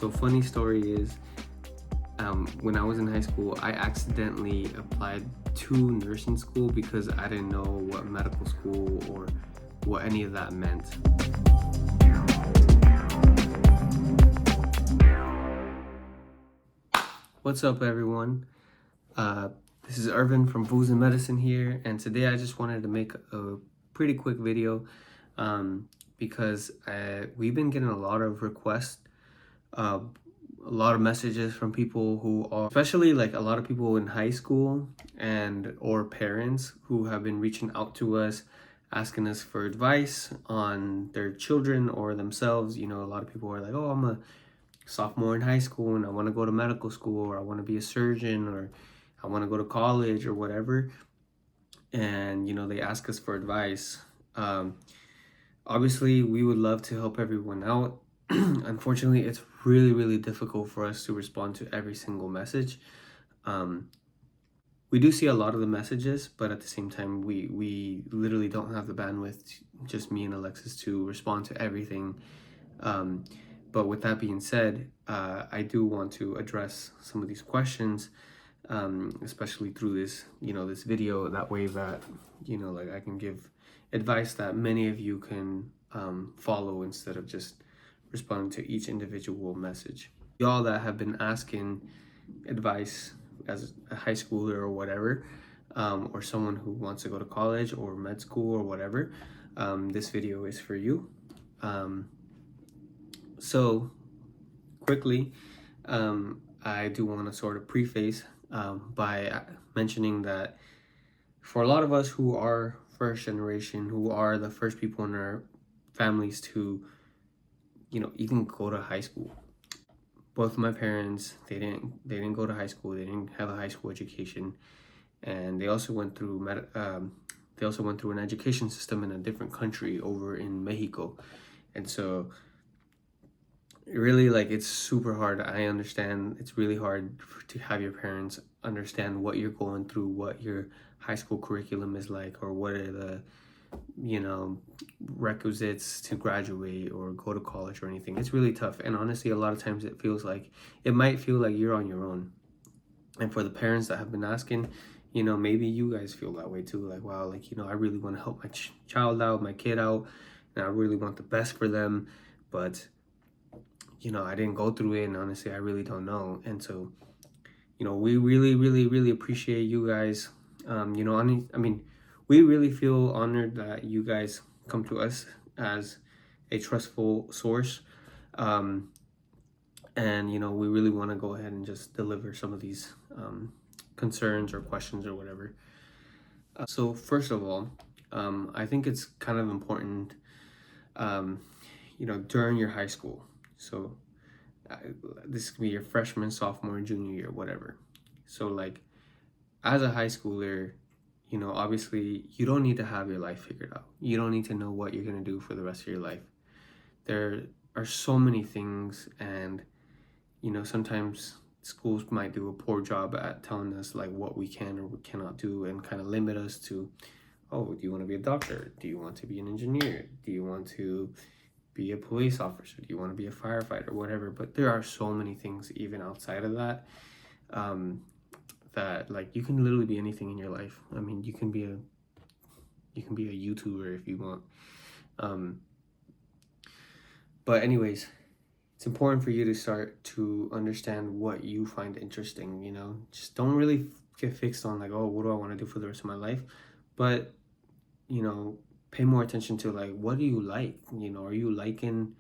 So funny story is, when I was in high school, I accidentally applied to nursing school because I didn't know what medical school or what any of that meant. What's up, everyone? This is Irvin from Foos and Medicine here, and today I just wanted to make a pretty quick video because we've been getting a lot of requests, a lot of messages from people who are, especially like a lot of people in high school and or parents who have been reaching out to us, asking us for advice on their children or themselves. You know, a lot of people are like, oh, I'm a sophomore in high school and I want to go to medical school, or I want to be a surgeon, or I want to go to college or whatever. And, you know, they ask us for advice. Obviously, we would love to help everyone out. Unfortunately, it's really difficult for us to respond to every single message. We do see a lot of the messages, but at the same time, we literally don't have the bandwidth, just me and Alexis, to respond to everything. But with that being said, I do want to address some of these questions, especially through this, this video. That way that, like I can give advice that many of you can follow instead of just responding to each individual message. Y'all that have been asking advice as a high schooler or whatever, or someone who wants to go to college or med school or whatever, this video is for you. So quickly, I do want to sort of preface by mentioning that for a lot of us who are first generation, who are the first people in our families to, even go to high school. Both of my parents, they didn't go to high school. They didn't have a high school education, and they also went through an education system in a different country over in Mexico. And so really, like, it's super hard. I understand it's really hard to have your parents understand what you're going through, what your high school curriculum is like, or what are the requisites to graduate or go to college or anything. It's really tough, and honestly a lot of times it might feel like you're on your own. And for the parents that have been asking, maybe you guys feel that way too, like, wow, like, I really want to help my child out, my kid out, and I really want the best for them, but I didn't go through it, and honestly I really don't know. And so we really appreciate you guys. We really feel honored that you guys come to us as a trustful source. And, we really want to go ahead and just deliver some of these concerns or questions or whatever. So first of all, I think it's kind of important, during your high school. So this could be your freshman, sophomore, junior year, whatever. So like as a high schooler, obviously you don't need to have your life figured out. You don't need to know what you're going to do for the rest of your life. There are so many things, and, sometimes schools might do a poor job at telling us like what we can or we cannot do, and kind of limit us to, oh, do you want to be a doctor? Do you want to be an engineer? Do you want to be a police officer? Do you want to be a firefighter? Whatever. But there are so many things even outside of that, that like you can literally be anything in your life. I mean, you can be a YouTuber if you want. But anyways, it's important for you to start to understand what you find interesting. Just don't really get fixed on like, oh, what do I want to do for the rest of my life? But pay more attention to like, what do you like? Are you liking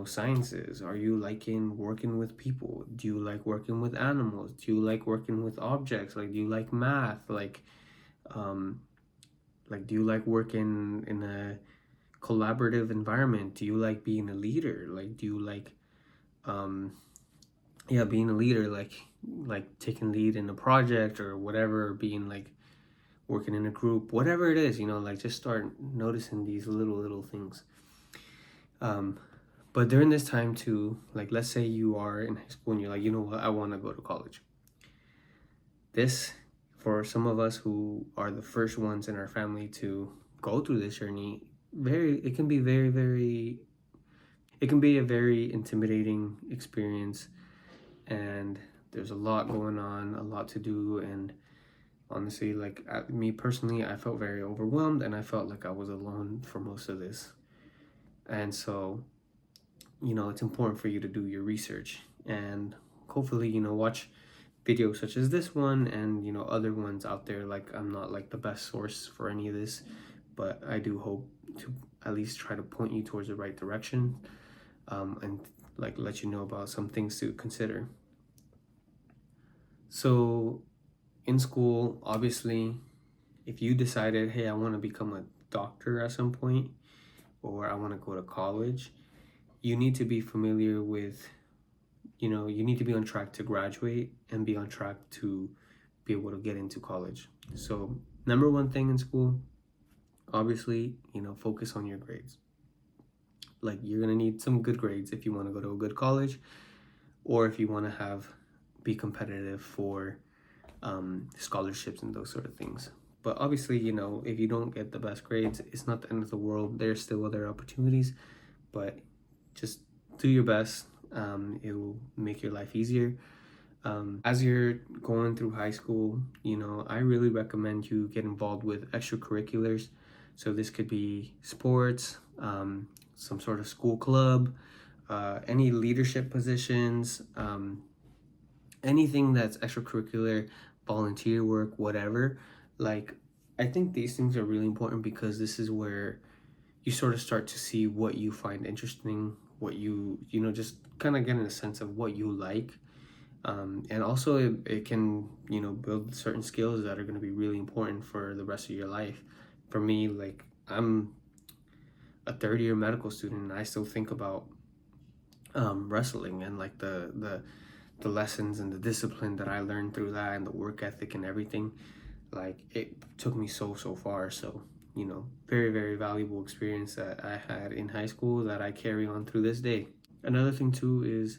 sciences? Are you liking working with people? Do you like working with animals? Do you like working with objects? Like, do you like math? Like do you like working in a collaborative environment? Do you like being a leader? Like, do you like being a leader, like taking lead in a project or whatever, or being like working in a group, whatever it is, like just start noticing these little things. But during this time too, like let's say you are in high school and you're like, you know what, I want to go to college. This, for some of us who are the first ones in our family to go through this journey, it can be very it can be a very intimidating experience, and there's a lot going on, a lot to do, and honestly, like me personally, I felt very overwhelmed, and I felt like I was alone for most of this. And so, it's important for you to do your research and hopefully, watch videos such as this one and, other ones out there. Like, I'm not like the best source for any of this, but I do hope to at least try to point you towards the right direction, and like let you know about some things to consider. So, in school, obviously, if you decided, hey, I want to become a doctor at some point, or I want to go to college, you need to be familiar with, you need to be on track to graduate and be on track to be able to get into college. So, number one thing in school, obviously, focus on your grades. Like, you're going to need some good grades if you want to go to a good college, or if you want to be competitive for scholarships and those sort of things. But obviously, if you don't get the best grades, it's not the end of the world. There's still other opportunities, but just do your best. It will make your life easier. As you're going through high school, I really recommend you get involved with extracurriculars. So this could be sports, some sort of school club, any leadership positions, anything that's extracurricular, volunteer work, whatever. Like, I think these things are really important because this is where you sort of start to see what you find interesting, what just kind of getting a sense of what you like. And also it can, build certain skills that are going to be really important for the rest of your life. For me, like, I'm a third year medical student, and I still think about wrestling and like the lessons and the discipline that I learned through that, and the work ethic and everything. Like, it took me so far. So, very, very valuable experience that I had in high school that I carry on through this day. Another thing too is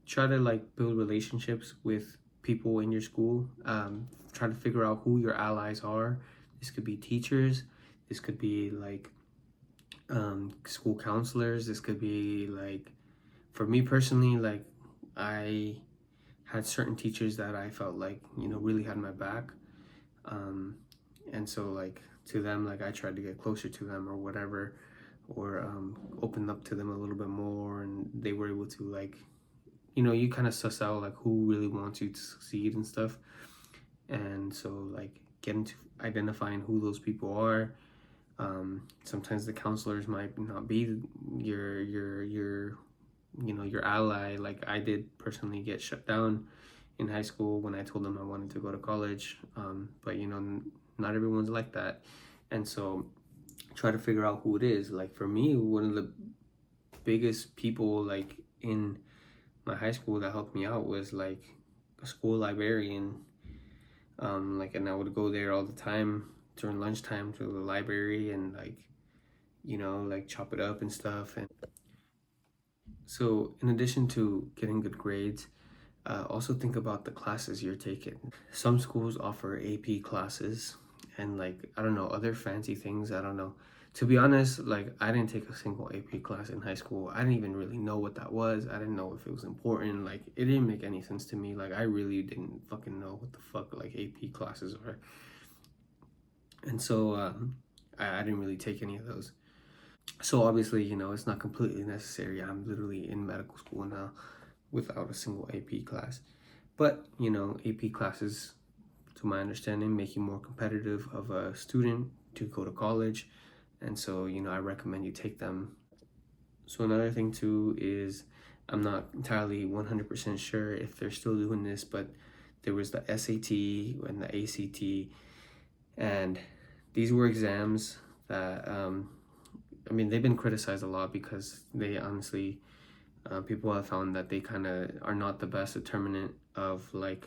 try to like build relationships with people in your school. Try to figure out who your allies are. This could be teachers. This could be like school counselors. This could be like, for me personally, like, I had certain teachers that I felt like, really had my back. And so, like, to them, like, I tried to get closer to them or whatever, or open up to them a little bit more, and they were able to, like, you kind of suss out like who really wants you to succeed and stuff. And so, like, get into identifying who those people are. Sometimes the counselors might not be your ally. Like, I did personally get shut down in high school when I told them I wanted to go to college. But not everyone's like that. And so try to figure out who it is. Like, for me, one of the biggest people like in my high school that helped me out was like a school librarian. And I would go there all the time during lunchtime to the library and like chop it up and stuff. And so, in addition to getting good grades, also think about the classes you're taking. Some schools offer AP classes and, like, I don't know, other fancy things. I don't know. To be honest, like, I didn't take a single AP class in high school. I didn't even really know what that was. I didn't know if it was important. Like, it didn't make any sense to me. Like, I really didn't fucking know what the fuck, like, AP classes are. And so, I didn't really take any of those. So obviously, it's not completely necessary. I'm literally in medical school now without a single AP class. But, AP classes, to my understanding, make you more competitive of a student to go to college. And so, I recommend you take them. So another thing too is, I'm not entirely 100% sure if they're still doing this, but there was the SAT and the ACT. And these were exams that, they've been criticized a lot because they honestly, people have found that they kind of are not the best determinant of like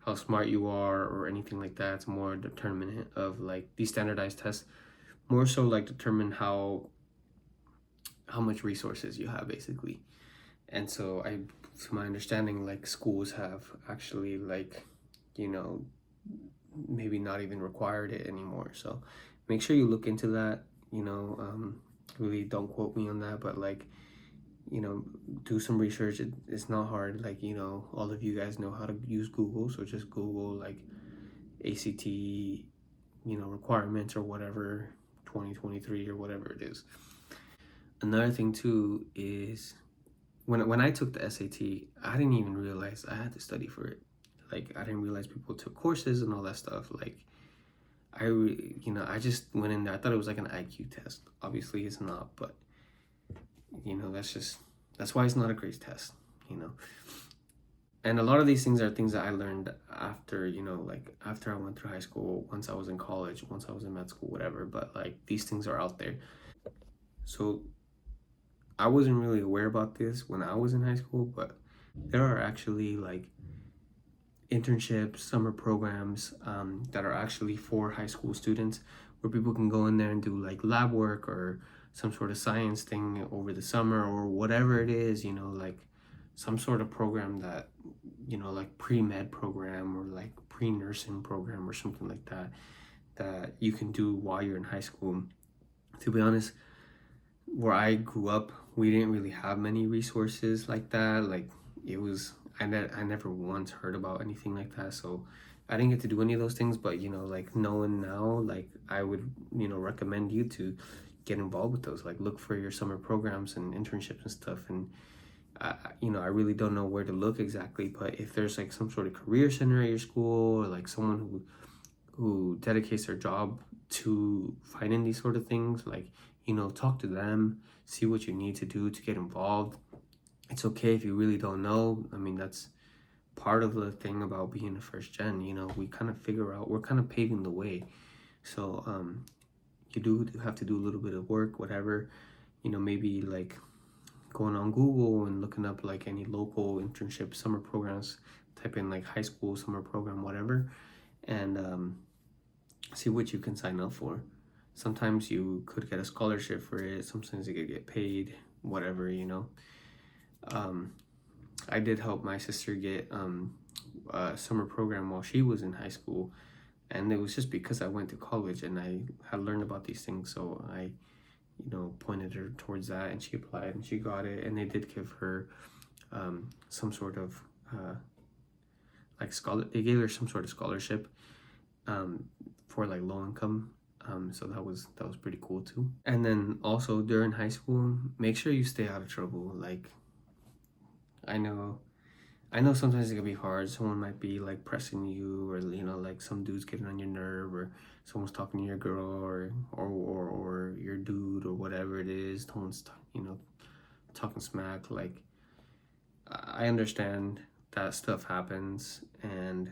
how smart you are or anything like that. It's more determinant of like these standardized tests, more so like determine how much resources you have basically. And so to my understanding, like, schools have actually like, maybe not even required it anymore. So make sure you look into that. Really don't quote me on that, but like, do some research. It's not hard. Like, all of you guys know how to use Google, so just Google like ACT, requirements or whatever, 2023 or whatever it is. Another thing too is when I took the SAT, I didn't even realize I had to study for it. Like, I didn't realize people took courses and all that stuff. Like, I just went in there. I thought it was like an IQ test. Obviously, it's not, but that's why it's not a great test. And a lot of these things are things that I learned after, like after I went through high school, once I was in college, once I was in med school, whatever. But like, these things are out there. So I wasn't really aware about this when I was in high school, but there are actually like internships, summer programs that are actually for high school students, where people can go in there and do like lab work or some sort of science thing over the summer or whatever it is, like some sort of program that, like pre-med program or like pre-nursing program or something like that, that you can do while you're in high school. To be honest, where I grew up, we didn't really have many resources like that. Like, it was, I never once heard about anything like that, so I didn't get to do any of those things. But like, knowing now, like, I would recommend you to get involved with those. Like, look for your summer programs and internships and stuff. And I really don't know where to look exactly, but if there's like some sort of career center at your school, or like someone who dedicates their job to finding these sort of things, like, talk to them, see what you need to do to get involved. It's okay if you really don't know. I mean, that's part of the thing about being a first gen. We kind of figure out, we're kind of paving the way. So you do have to do a little bit of work, whatever, maybe like going on Google and looking up like any local internship summer programs, type in like high school summer program, whatever, and see what you can sign up for. Sometimes you could get a scholarship for it. Sometimes you could get paid, whatever, I did help my sister get a summer program while she was in high school, and it was just because I went to college and I had learned about these things. So I pointed her towards that, and she applied and she got it, and they did give her some sort of they gave her some sort of scholarship for like low income. So that was pretty cool too. And then also during high school, make sure you stay out of trouble. Like, I know sometimes it can be hard. Someone might be like pressing you, or like some dude's getting on your nerve, or someone's talking to your girl, or your dude, or whatever it is. Someone's talking smack. Like, I understand that stuff happens, and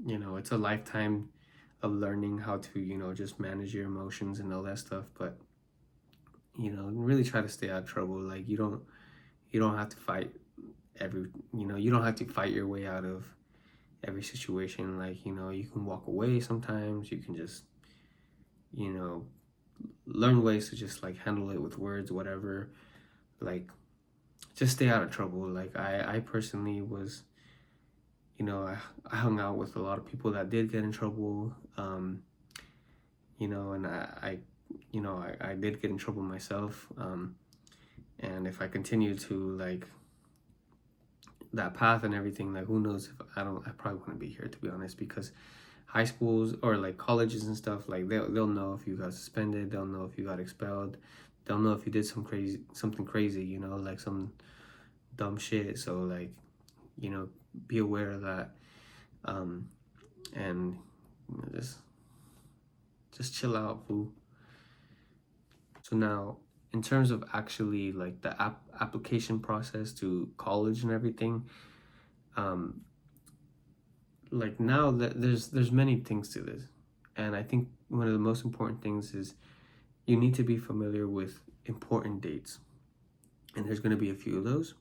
it's a lifetime of learning how to just manage your emotions and all that stuff. But really try to stay out of trouble. Like, you don't have to fight you don't have to fight your way out of every situation. Like, you can walk away sometimes. You can just learn ways to just like handle it with words, whatever. Like, just stay out of trouble. Like, I personally was I hung out with a lot of people that did get in trouble, and I did get in trouble myself, and if I continue to like that path and everything, like, who knows, if I probably wouldn't be here, to be honest, because high schools or like colleges and stuff, like they'll know if you got suspended, they'll know if you got expelled, they'll know if you did something crazy, like some dumb shit. So like, be aware of that, and just chill out, fool. So now, in terms of actually like the application process to college and everything, like, now that there's many things to this, and I think one of the most important things is you need to be familiar with important dates, and there's going to be a few of those.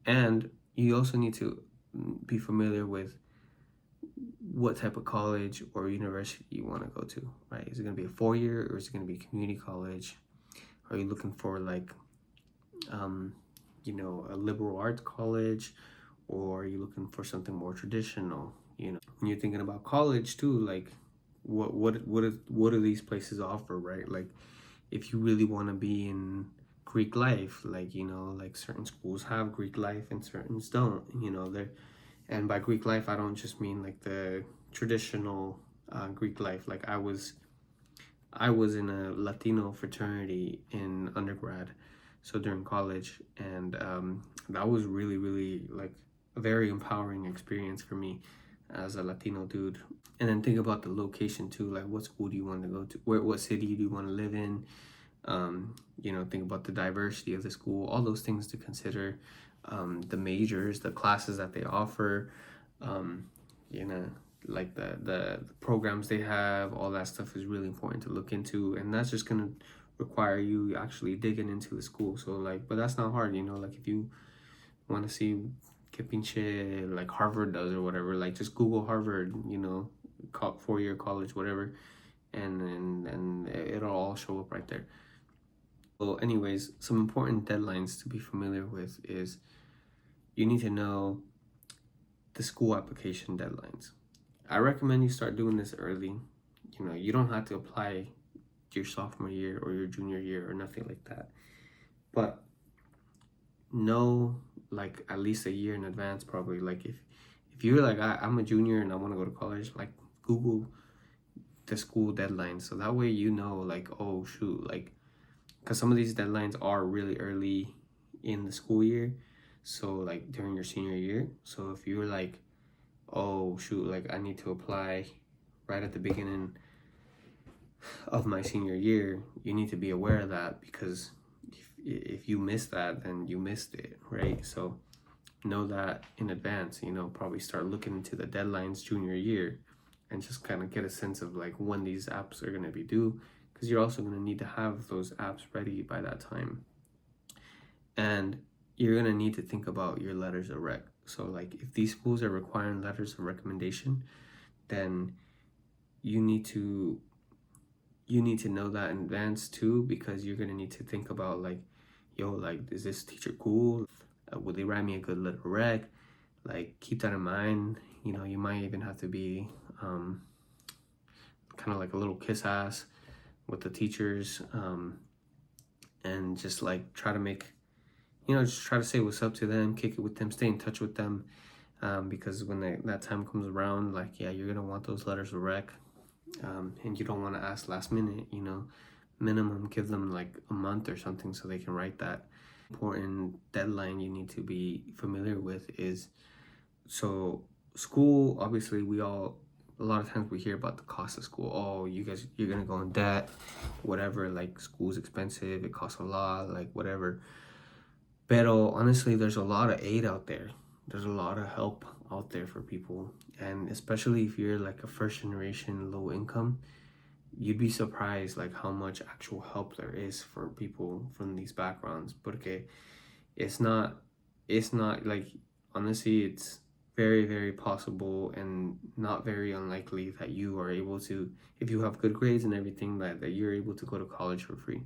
And you also need to be familiar with what type of college or university you want to go to, right? Is it going to be a 4-year, or is it going to be community college? Are you looking for like a liberal arts college, or are you looking for something more traditional? When you're thinking about college too, like, what do these places offer, right? Like, if you really want to be in Greek life, like, you know, like certain schools have Greek life and certain don't, you know. They're, and by Greek life I don't just mean like the traditional Greek life. Like I was in a Latino fraternity in undergrad, so during college, and that was really, really like a very empowering experience for me as a Latino dude. And then think about the location too, like what school do you want to go to? What city do you want to live in? You know, think about the diversity of the school, all those things to consider. The majors, the classes that they offer, you know, like the programs they have, all that stuff is really important to look into, and that's just gonna require you actually digging into the school. So like, but that's not hard, you know. Like if you want to see que pinche like Harvard does or whatever, like just Google Harvard, you know, 4-year college, whatever, and it'll all show up right there. Well, anyways, some important deadlines to be familiar with is you need to know the school application deadlines. I recommend you start doing this early. You know, you don't have to apply your sophomore year or your junior year or nothing like that. But know like at least a year in advance probably. Like if you're like I'm a junior and I want to go to college, like Google the school deadlines, so that way you know like, oh shoot, like because some of these deadlines are really early in the school year, so like during your senior year. So if you're like, oh shoot, like I need to apply right at the beginning of my senior year, you need to be aware of that, because if you miss that, then you missed it, right? So know that in advance, you know, probably start looking into the deadlines junior year and just kind of get a sense of like when these apps are going to be due, because you're also going to need to have those apps ready by that time. And you're going to need to think about your letters of rec. So like if these schools are requiring letters of recommendation, then you need to know that in advance too, because you're going to need to think about like, yo, like, is this teacher cool? Would they write me a good letter of rec? Like, keep that in mind. You know, you might even have to be kind of like a little kiss ass with the teachers, and just like try to make, you know, just try to say what's up to them, kick it with them, stay in touch with them, because when that time comes around, like, yeah, you're gonna want those letters of rec, and you don't want to ask last minute, you know. Minimum give them like a month or something so they can write that. Important deadline you need to be familiar with is, so school, obviously a lot of times we hear about the cost of school. Oh, you're gonna go in debt, whatever, like school's expensive, it costs a lot, like whatever. Pero honestly, there's a lot of aid out there. There's a lot of help out there for people, and especially if you're like a first generation low income, you'd be surprised like how much actual help there is for people from these backgrounds. Porque it's not like, honestly, it's very, very possible and not very unlikely that you are able to, if you have good grades and everything, that you're able to go to college for free.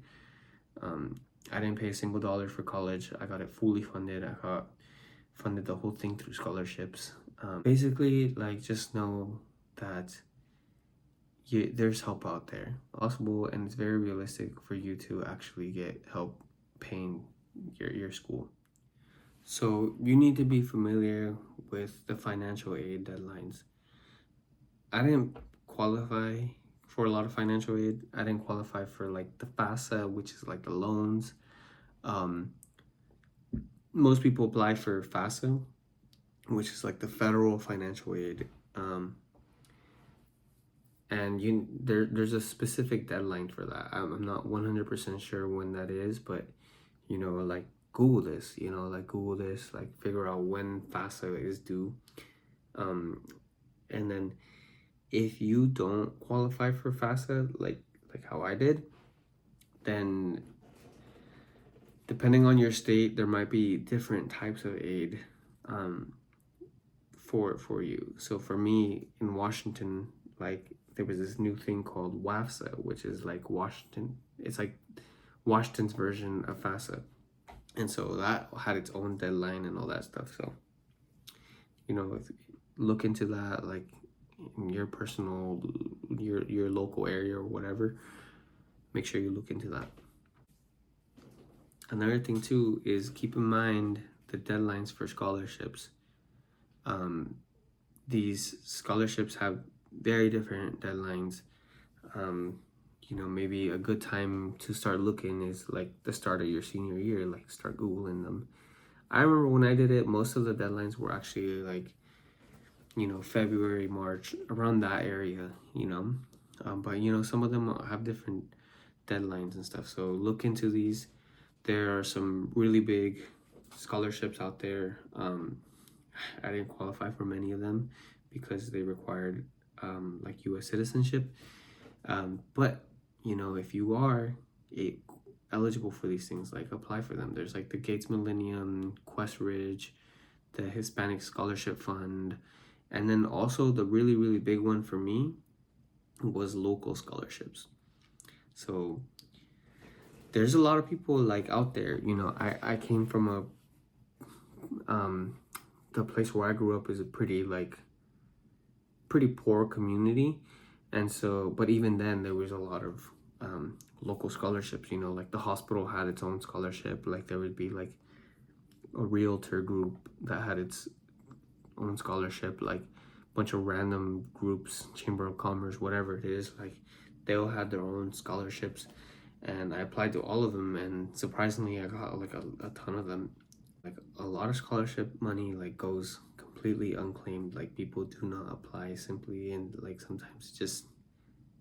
I didn't pay a single dollar for college. I got it fully funded. I got funded the whole thing through scholarships. Basically, like, just know that there's help out there, possible, and it's very realistic for you to actually get help paying your school. So you need to be familiar with the financial aid deadlines. I didn't qualify for a lot of financial aid. I didn't qualify for like the FAFSA, which is like the loans. Most people apply for FAFSA, which is like the federal financial aid. And there's a specific deadline for that. I'm not 100% sure when that is, but you know, like Google this, like figure out when FAFSA is due. And then if you don't qualify for FAFSA, like how I did, then depending on your state, there might be different types of aid for you. So for me in Washington, like there was this new thing called WAFSA, which is like Washington. It's like Washington's version of FAFSA, and so that had its own deadline and all that stuff. So, you know, look into that, like in your personal, your local area or whatever. Make sure you look into that. Another thing too is keep in mind the deadlines for scholarships. Um, these scholarships have very different deadlines. Um, maybe a good time to start looking is like the start of your senior year, like start Googling them. I remember when I did it, most of the deadlines were actually like, February, March, around that area, but some of them have different deadlines and stuff. So look into these. There are some really big scholarships out there. I didn't qualify for many of them because they required like U.S. citizenship. But if you are eligible for these things, like apply for them. There's like the Gates Millennium, Quest Ridge, the Hispanic Scholarship Fund, and then also the really, really big one for me was local scholarships. So there's a lot of people like out there. I came from the place where I grew up is a pretty poor community, and so but even then there was a lot of local scholarships. Like the hospital had its own scholarship. Like there would be like a realtor group that had its own scholarship, like a bunch of random groups, Chamber of Commerce, whatever it is, like they all had their own scholarships, and I applied to all of them, and surprisingly I got like a ton of them. Like a lot of scholarship money like goes completely unclaimed. Like people do not apply simply, and like sometimes just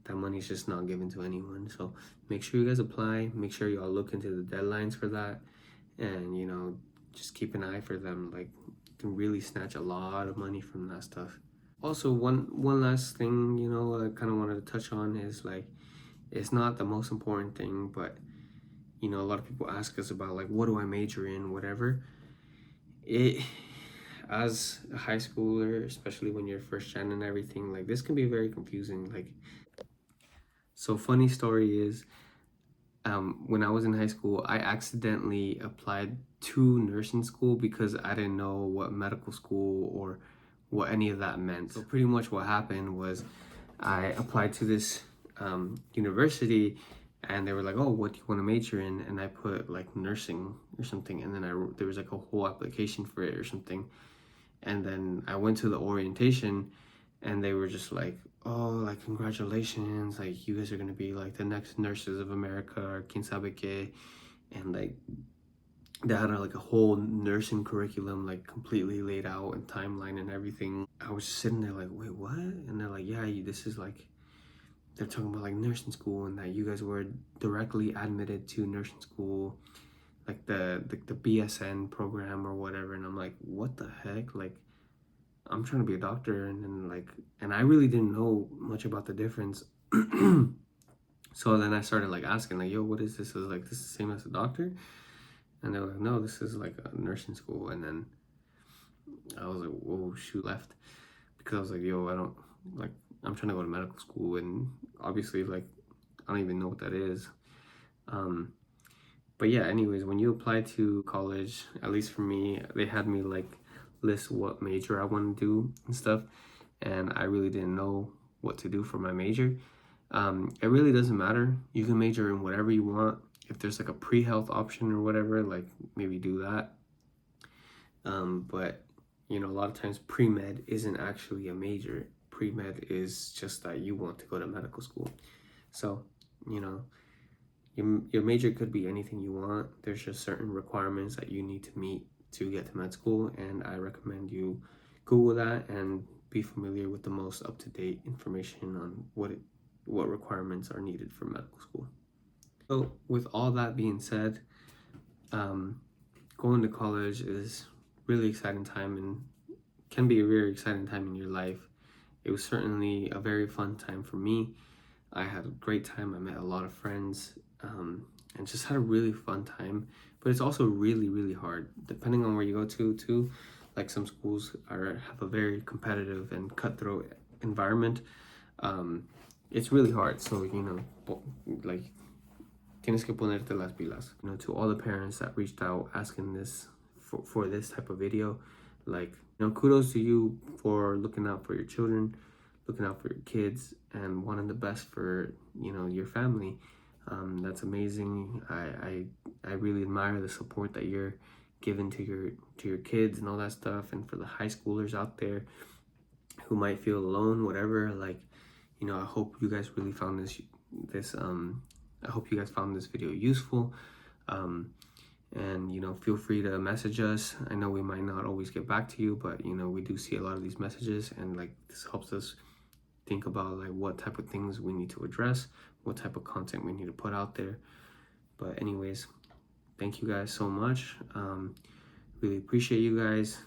that money's just not given to anyone. So make sure you guys apply, make sure y'all look into the deadlines for that, and just keep an eye for them. Like you can really snatch a lot of money from that stuff. Also, one last thing, I kind of wanted to touch on is like it's not the most important thing, but a lot of people ask us about like what do I major in, whatever. It as a high schooler, especially when you're first gen and everything, like this can be very confusing. Like, so funny story is, when I was in high school, I accidentally applied to nursing school because I didn't know what medical school or what any of that meant. So pretty much what happened was I applied to this university, and they were like, oh, what do you want to major in? And I put like nursing or something, and then there was like a whole application for it or something. And then I went to the orientation, and they were just like, oh, like congratulations, like you guys are gonna be like the next nurses of America or quien sabe que. And like they had like a whole nursing curriculum like completely laid out and timeline and everything. I was just sitting there like, wait, what? And they're like, yeah, this is like, they're talking about like nursing school, and that you guys were directly admitted to nursing school, like the BSN program or whatever. And I'm like, what the heck? Like I'm trying to be a doctor, and then like, and I really didn't know much about the difference. So then I started like asking like, yo, what is this? I was like, this is the same as a doctor? And they were like, no, this is like a nursing school. And then I was like, whoa, shoot, left, because I was like, yo, I don't like, I'm trying to go to medical school, and obviously like I don't even know what that is. But yeah, anyways, when you apply to college, at least for me, they had me like list what major I want to do and stuff, and I really didn't know what to do for my major. It really doesn't matter. You can major in whatever you want. If there's like a pre-health option or whatever, like maybe do that. But a lot of times pre-med isn't actually a major. Pre-med is just that you want to go to medical school. So, your major could be anything you want. There's just certain requirements that you need to meet to get to med school, and I recommend you Google that and be familiar with the most up-to-date information on what requirements are needed for medical school. So with all that being said, going to college is really exciting time and can be a very exciting time in your life. It was certainly a very fun time for me. I had a great time. I met a lot of friends, and just had a really fun time. But it's also really, really hard, depending on where you go to too. Like some schools have a very competitive and cutthroat environment. It's really hard. So like tienes que ponerte las pilas. To all the parents that reached out asking this for this type of video, like kudos to you for looking out for your children, looking out for your kids, and wanting the best for your family. That's amazing. I really admire the support that you're giving to your kids and all that stuff. And for the high schoolers out there who might feel alone, whatever, like, I hope you guys really found this I hope you guys found this video useful. And feel free to message us. I know we might not always get back to you, but we do see a lot of these messages, and like this helps us think about like what type of things we need to address, what type of content we need to put out there. But anyways, thank you guys so much. Really appreciate you guys.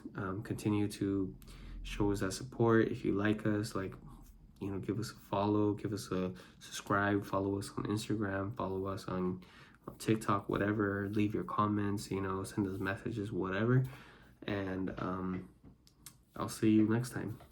Continue to show us that support. If you like us, like, give us a follow, give us a subscribe, follow us on Instagram, follow us on TikTok, whatever. Leave your comments, send us messages, whatever. And I'll see you next time.